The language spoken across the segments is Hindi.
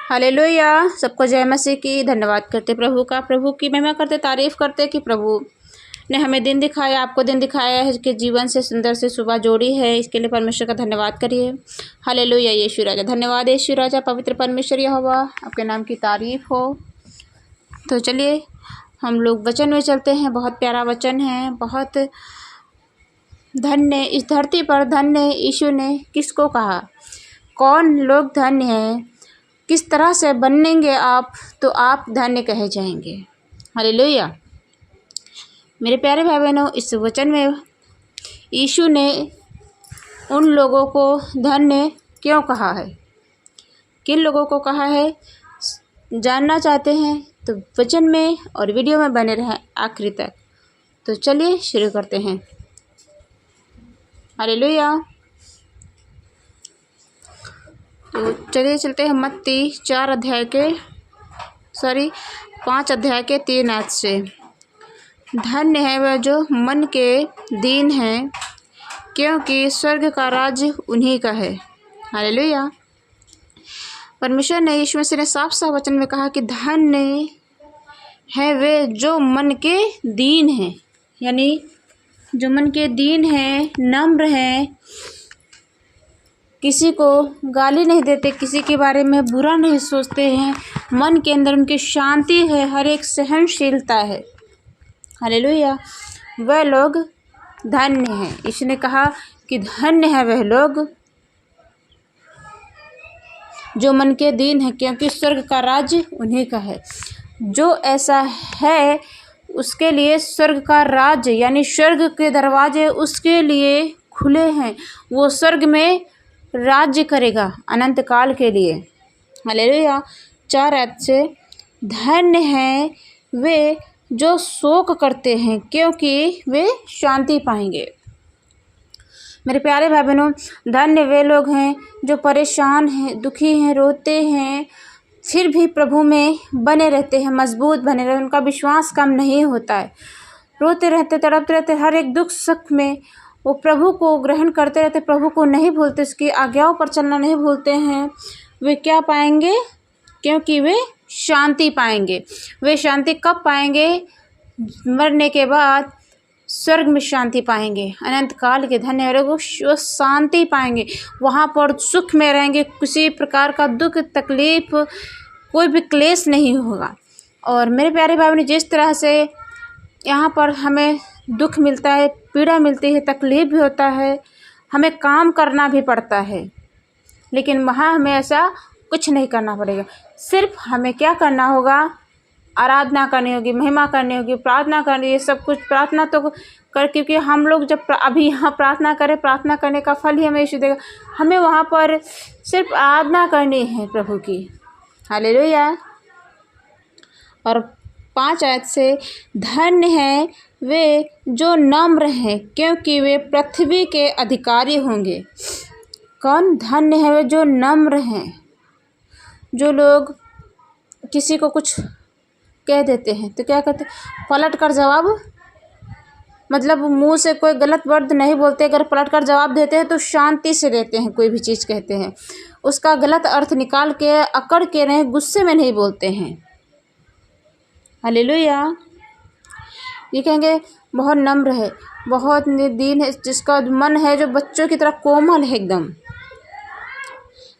हालेलुया। सबको जय मसीह की। धन्यवाद करते प्रभु का, प्रभु की महिमा करते, तारीफ़ करते कि प्रभु ने हमें दिन दिखाया, आपको दिन दिखाया है कि जीवन से सुंदर से सुबह जोड़ी है। इसके लिए परमेश्वर का धन्यवाद करिए। हालेलुया यीशु राजा। धन्यवाद यीशु राजा, पवित्र परमेश्वर यहोवा, आपके नाम की तारीफ़ हो। तो चलिए हम लोग वचन में चलते हैं। बहुत प्यारा वचन है। बहुत धन्य इस धरती पर धन्य यीशु ने किसको कहा, कौन लोग धन्य हैं, किस तरह से बनेंगे आप तो आप धन्य कहे जाएंगे। हालेलुया। मेरे प्यारे भाई बहनों, इस वचन में यीशु ने उन लोगों को धन्य क्यों कहा है, किन लोगों को कहा है, जानना चाहते हैं तो वचन में और वीडियो में बने रहें आखिरी तक। तो चलिए शुरू करते हैं। हालेलुया। तो चलिए चलते हैं मत्ती 5 अध्याय के 3 आयत से। धन्य है वह जो मन के दीन हैं, क्योंकि स्वर्ग का राज्य उन्हीं का है। हालेलुया। परमेश्वर ने, यीशु मसीह ने साफ साफ वचन में कहा कि धन्य है वे जो मन के दीन हैं, यानी जो मन के दीन हैं, नम्र हैं, किसी को गाली नहीं देते, किसी के बारे में बुरा नहीं सोचते हैं, मन के अंदर उनकी शांति है, हर एक सहनशीलता है। हालेलुया। वह लोग धन्य हैं। इसने कहा कि धन्य है वह लोग जो मन के दीन हैं, क्योंकि स्वर्ग का राज्य उन्हीं का है। जो ऐसा है उसके लिए स्वर्ग का राज्य यानी स्वर्ग के दरवाजे उसके लिए खुले हैं। वो स्वर्ग में राज्य करेगा अनंत काल के लिए। हालेलुया। 4 आयत से, धन्य हैं वे जो शोक करते हैं, क्योंकि वे शांति पाएंगे। मेरे प्यारे भाई बहनों, धन्य वे लोग हैं जो परेशान हैं, दुखी हैं, रोते हैं, फिर भी प्रभु में बने रहते हैं, मजबूत बने रहते हैं, उनका विश्वास कम नहीं होता है। रोते रहते, तड़पते रहते, हर एक दुख सुख में वो प्रभु को ग्रहण करते रहते, प्रभु को नहीं भूलते, उसकी आज्ञाओं पर चलना नहीं भूलते हैं। वे क्या पाएंगे? क्योंकि वे शांति पाएंगे। वे शांति कब पाएंगे? मरने के बाद स्वर्ग में शांति पाएंगे। अनंत काल के धन्य लोग वो शांति पाएंगे, वहाँ पर सुख में रहेंगे, किसी प्रकार का दुख तकलीफ कोई भी क्लेश नहीं होगा। और मेरे प्यारे भाई बहन, जिस तरह से यहाँ पर हमें दुख मिलता है, पीड़ा मिलती है, तकलीफ भी होता है, हमें काम करना भी पड़ता है, लेकिन वहाँ हमें ऐसा कुछ नहीं करना पड़ेगा। सिर्फ हमें क्या करना होगा? आराधना करनी होगी, महिमा करनी होगी, प्रार्थना करनी है, सब कुछ प्रार्थना तो कर, क्योंकि हम लोग जब अभी यहाँ प्रार्थना करें, प्रार्थना करने का फल ही हमें यीशु देगा। हमें वहाँ पर सिर्फ आराधना करनी है प्रभु की। हालेलुया। और 5 आयत से, धन्य हैं वे जो नम्र हैं, क्योंकि वे पृथ्वी के अधिकारी होंगे। कौन धन्य है? वे जो नम्र हैं। जो लोग किसी को कुछ कह देते हैं तो क्या कहते हैं? पलट कर जवाब, मतलब मुंह से कोई गलत वर्ड नहीं बोलते, अगर पलट कर जवाब देते हैं तो शांति से देते हैं। कोई भी चीज़ कहते हैं उसका गलत अर्थ निकाल के, अकड़ के नहीं, गुस्से में नहीं बोलते हैं। हालेलुया। ये कहेंगे बहुत नम्र है, बहुत दीन है, जिसका मन है जो बच्चों की तरह कोमल है, एकदम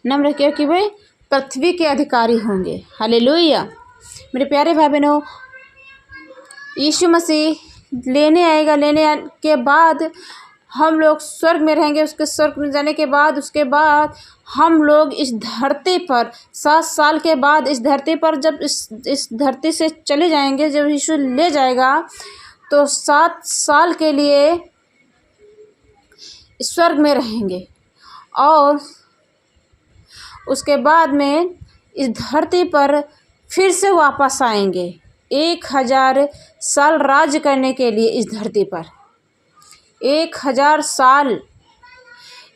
नम्र, क्योंकि वे पृथ्वी के अधिकारी होंगे। हालेलुया। मेरे प्यारे भाई बहनों, यीशु मसीह लेने आएगा, लेने आने के बाद हम लोग स्वर्ग में रहेंगे। उसके स्वर्ग में जाने के बाद, उसके बाद हम लोग इस धरती पर 7 साल के बाद इस धरती पर जब इस धरती से चले जाएंगे, जब यीशु ले जाएगा तो 7 साल के लिए स्वर्ग में रहेंगे और उसके बाद में इस धरती पर फिर से वापस आएंगे 1000 साल राज्य करने के लिए। इस धरती पर 1000 साल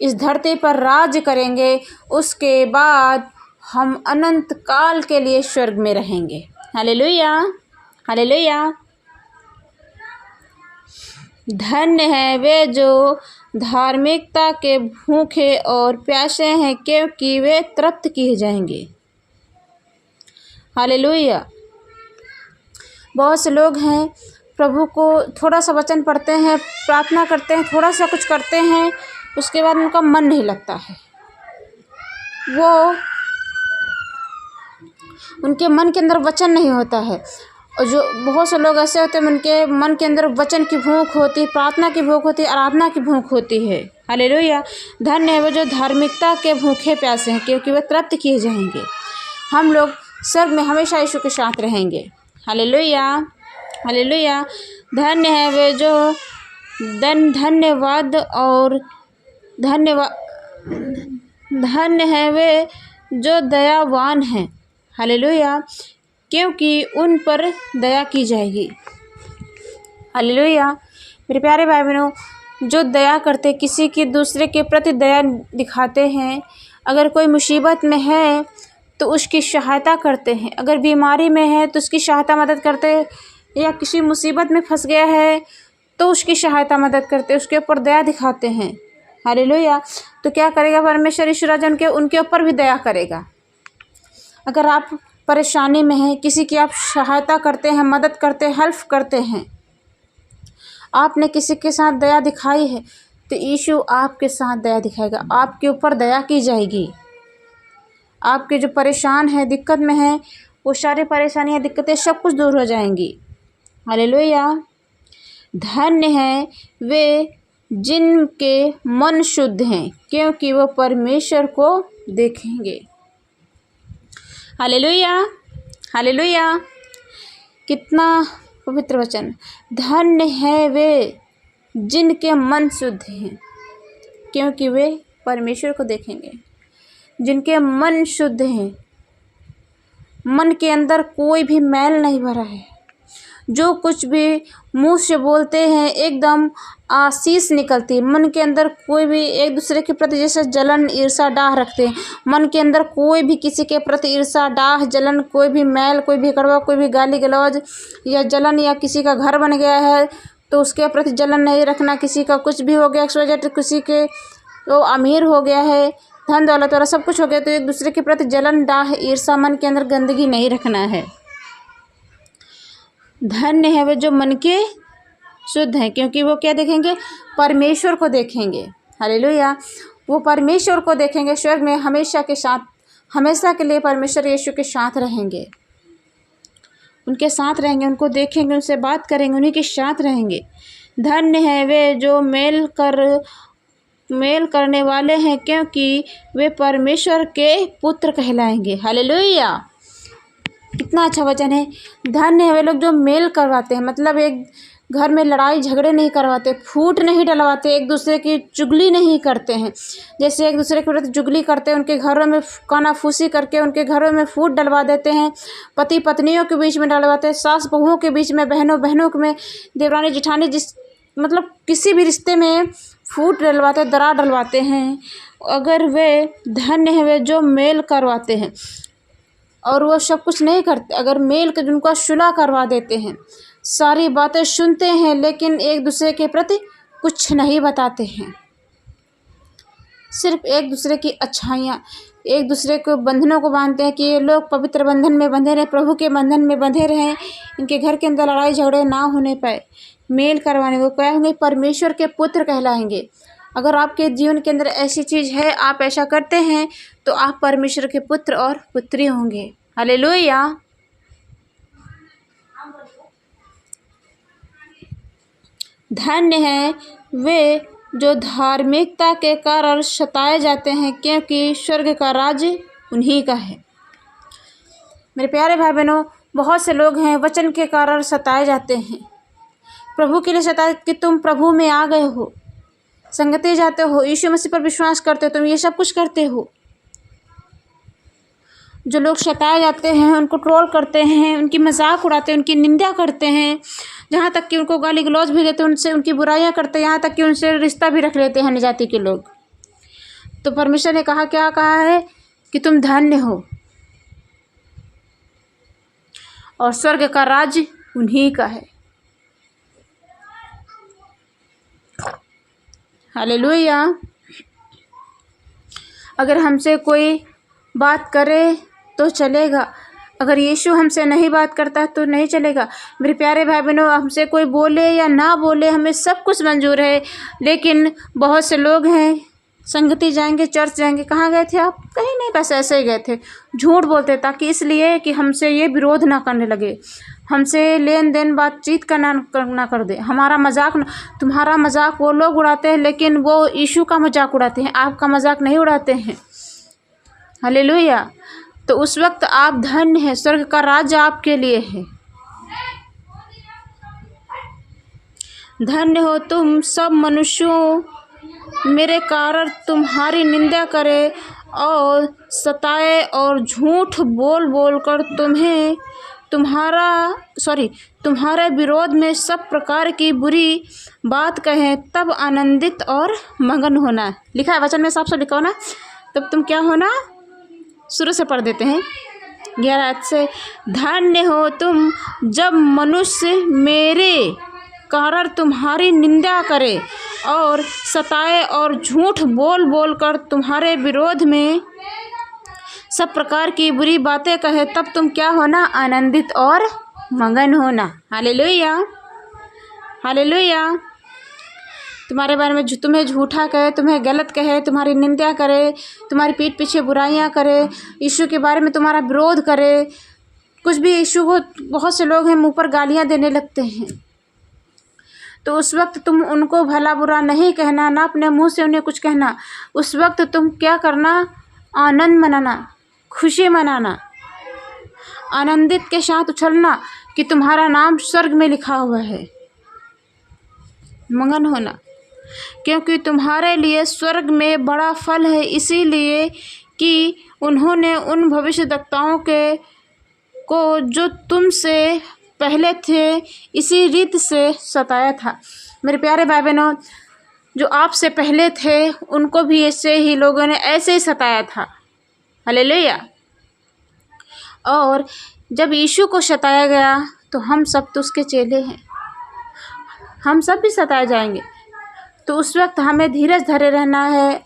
इस धरती पर राज्य करेंगे। उसके बाद हम अनंत काल के लिए स्वर्ग में रहेंगे। हालेलुया। हालेलुया। धन्य है वे जो धार्मिकता के भूखे और प्यासे हैं, क्योंकि वे तृप्त किए जाएंगे। हालेलुया। बहुत से लोग हैं प्रभु को थोड़ा सा वचन पढ़ते हैं, प्रार्थना करते हैं, थोड़ा सा कुछ करते हैं, उसके बाद उनका मन नहीं लगता है। वो उनके मन के अंदर वचन नहीं होता है। और जो बहुत से लोग ऐसे होते हैं उनके मन के अंदर वचन की भूख होती, प्रार्थना की भूख होती, आराधना की भूख होती है। हालेलुया। धन्य है वो जो धार्मिकता के भूखे प्यासे हैं, क्योंकि वे तृप्त किए जाएंगे। हम लोग स्वर्ग में हमेशा यीशु के साथ रहेंगे। Hallelujah, hallelujah. धन्य है वे जो धन्यवाद और धन्य है वे जो दयावान हैं। हालेलुया, क्योंकि उन पर दया की जाएगी। हालेलुया। मेरे प्यारे भाई बहनों, जो दया करते, किसी की दूसरे के प्रति दया दिखाते हैं, अगर कोई मुसीबत में है तो उसकी सहायता करते हैं, अगर बीमारी में है तो उसकी सहायता मदद करते हैं, या किसी मुसीबत में फंस गया है तो उसकी सहायता मदद करते, उसके ऊपर दया दिखाते हैं। हालेलुया। तो क्या करेगा परमेश्वर ईश्वर राजा उनके ऊपर भी दया करेगा। अगर आप परेशानी में हैं, किसी की आप सहायता करते हैं, मदद करते हैं, हेल्प करते हैं, आपने किसी के साथ दया दिखाई है तो यीशु आपके साथ दया दिखाएगा, आपके ऊपर दया की जाएगी। आपके जो परेशान है, दिक्कत में है, वो सारी परेशानियां, दिक्कतें सब कुछ दूर हो जाएंगी। हालेलुया। धन्य है वे जिनके मन शुद्ध हैं, क्योंकि वो परमेश्वर को देखेंगे। Hallelujah, hallelujah. कितना पवित्र वचन। धन्य है वे जिनके मन शुद्ध हैं, क्योंकि वे परमेश्वर को देखेंगे। जिनके मन शुद्ध हैं, मन के अंदर कोई भी मैल नहीं भरा है, जो कुछ भी मुंह से बोलते हैं एकदम आशीष निकलती है। मन के अंदर कोई भी एक दूसरे के प्रति जैसे जलन, ईर्षा, डाह रखते हैं, मन के अंदर कोई भी किसी के प्रति ईर्षा, डाह, जलन, कोई भी मैल, कोई भी कड़वा, कोई भी गाली गलौज या जलन, या किसी का घर बन गया है तो उसके प्रति जलन नहीं रखना। किसी का कुछ भी हो गया, किसी के वो अमीर हो गया है, धन दौलत वाला सब कुछ हो गया, तो एक दूसरे के प्रति जलन, डाह, ईर्षा, मन के अंदर गंदगी नहीं रखना है। धन्य है वे जो मन के शुद्ध हैं, क्योंकि वो क्या देखेंगे? परमेश्वर को देखेंगे। हालेलुया। वो परमेश्वर को देखेंगे, स्वर्ग में हमेशा के साथ, हमेशा के लिए परमेश्वर यीशु के साथ रहेंगे, उनके साथ रहेंगे, उनको देखेंगे, उनसे बात करेंगे, उन्हीं के साथ रहेंगे। धन्य है वे जो मेल करने वाले हैं, क्योंकि वे परमेश्वर के पुत्र कहलाएंगे। हालेलुया। कितना अच्छा वचन है। धन्य है वे लोग जो मेल करवाते हैं, मतलब एक घर में लड़ाई झगड़े नहीं करवाते, फूट नहीं डलवाते, एक दूसरे की चुगली नहीं करते हैं। जैसे एक दूसरे के प्रति चुगली करते हैं, उनके घरों में कानाफूसी करके उनके घरों में फूट डलवा देते हैं, पति पत्नियों के बीच में डलवाते हैं, सास बहुओं के बीच में, बहनों में, देवरानी जिठानी, मतलब किसी भी रिश्ते में फूट डलवाते, दरार डलवाते हैं। अगर वे धन्य है वे जो मेल करवाते हैं, और वो सब कुछ नहीं करते, अगर मेल कर उनका सुलह करवा देते हैं, सारी बातें सुनते हैं, लेकिन एक दूसरे के प्रति कुछ नहीं बताते हैं, सिर्फ एक दूसरे की अच्छाइयाँ, एक दूसरे को बंधनों को बांधते हैं कि ये लोग पवित्र बंधन में बंधे रहें, प्रभु के बंधन में बंधे रहें, इनके घर के अंदर लड़ाई झगड़े ना होने पाए। मेल करवाने को क्या होंगे? परमेश्वर के पुत्र कहलाएंगे। अगर आपके जीवन के अंदर ऐसी चीज़ है, आप ऐसा करते हैं, तो आप परमेश्वर के पुत्र और पुत्री होंगे। हालेलुया। धन्य है वे जो धार्मिकता के कारण सताए जाते हैं, क्योंकि स्वर्ग का राज्य उन्हीं का है। मेरे प्यारे भाई बहनों, बहुत से लोग हैं वचन के कारण सताए जाते हैं, प्रभु के लिए सताए कि तुम प्रभु में आ गए हो, संगति जाते हो, यीशु मसीह पर विश्वास करते हो, तुम ये सब कुछ करते हो। जो लोग सताए जाते हैं उनको ट्रोल करते हैं, उनकी मजाक उड़ाते हैं, उनकी निंदा करते हैं, जहाँ तक कि उनको गाली गलौज भी देते हैं, उनसे उनकी बुराइयाँ करते हैं, यहाँ तक कि उनसे रिश्ता भी रख लेते हैं अन्य जाति के लोग। तो परमेश्वर ने कहा, क्या कहा है? कि तुम धन्य हो और स्वर्ग का राज्य उन्हीं का है। हालेलुया। अगर हमसे कोई बात करे तो चलेगा, अगर यीशु हमसे नहीं बात करता तो नहीं चलेगा। मेरे प्यारे भाई बहनों, हमसे कोई बोले या ना बोले हमें सब कुछ मंजूर है, लेकिन बहुत से लोग हैं संगति जाएंगे, चर्च जाएंगे। कहाँ गए थे आप? कहीं नहीं, बस ऐसे ही गए थे। झूठ बोलते ताकि इसलिए कि हमसे ये विरोध ना करने लगे, हमसे लेन देन बातचीत ना कर दे, हमारा मजाक न। तुम्हारा मजाक वो लोग उड़ाते हैं, लेकिन वो यीशु का मजाक उड़ाते हैं, आपका मजाक नहीं उड़ाते हैं। हालेलुया। तो उस वक्त आप धन्य हैं, स्वर्ग का राज्य आपके लिए है। धन्य हो तुम सब मनुष्यों, मेरे कारण तुम्हारी निंदा करे और सताए और झूठ बोल बोल कर तुम्हारे विरोध में सब प्रकार की बुरी बात कहें, तब आनंदित और मगन होना। लिखा है वचन में, साफ साफ लिखा हो ना। तब तुम क्या होना? शुरू से पढ़ देते हैं 11 आयत से। धन्य हो तुम जब मनुष्य मेरे कारण तुम्हारी निंदा करे और सताए और झूठ बोल बोल कर तुम्हारे विरोध में सब प्रकार की बुरी बातें कहे, तब तुम क्या होना? आनंदित और मगन होना। Hallelujah, hallelujah. तुम्हारे बारे में तुम्हें झूठा कहे, तुम्हें गलत कहे, तुम्हारी निंदा करे, तुम्हारी पीठ पीछे बुराइयां करे, यीशु के बारे में तुम्हारा विरोध करे, कुछ भी यीशु को, बहुत से लोग हैं मुंह पर गालियां देने लगते हैं। तो उस वक्त तुम उनको भला बुरा नहीं कहना, ना अपने मुंह से उन्हें कुछ कहना। उस वक्त तुम क्या करना? आनंद मनाना, खुशी मनाना, आनंदित के साथ उछलना कि तुम्हारा नाम स्वर्ग में लिखा हुआ है। मगन होना, क्योंकि तुम्हारे लिए स्वर्ग में बड़ा फल है, इसीलिए कि उन्होंने उन भविष्यद्वक्ताओं को जो तुमसे पहले थे इसी रीत से सताया था। मेरे प्यारे भाई बहनों, जो आपसे पहले थे उनको भी ऐसे ही लोगों ने ऐसे ही सताया था। हालेलुया। और जब यीशु को सताया गया तो हम सब तो उसके चेले हैं, हम सब भी सताए जाएंगे। तो उस वक्त हमें धीरज धरे रहना है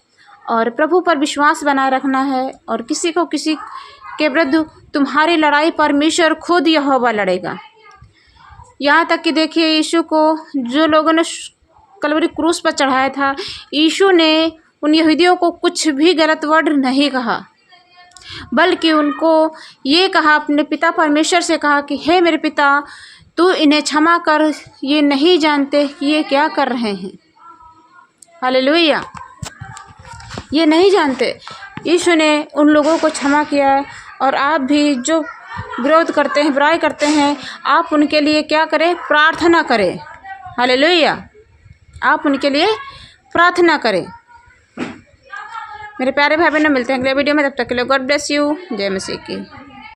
और प्रभु पर विश्वास बनाए रखना है। और किसी के विरुद्ध तुम्हारी लड़ाई परमेश्वर खुद यहोवा लड़ेगा। यहाँ तक कि देखिए, यीशु को जो लोगों ने कलवरी क्रूस पर चढ़ाया था, यीशु ने उन यहूदियों को कुछ भी गलत वर्ड नहीं कहा, बल्कि उनको ये कहा, अपने पिता परमेश्वर से कहा कि हे मेरे पिता, तू इन्हें क्षमा कर, ये नहीं जानते कि ये क्या कर रहे हैं। हालेलुया। ये नहीं जानते। यीशु ने उन लोगों को क्षमा किया। और आप भी जो विरोध करते हैं, बुराई करते हैं, आप उनके लिए क्या करें? प्रार्थना करें। हालेलुया। आप उनके लिए प्रार्थना करें। मेरे प्यारे भाई बहनों, मिलते हैं अगले वीडियो में। तब तक के लिए गॉड ब्लेस यू। जय मसीह की।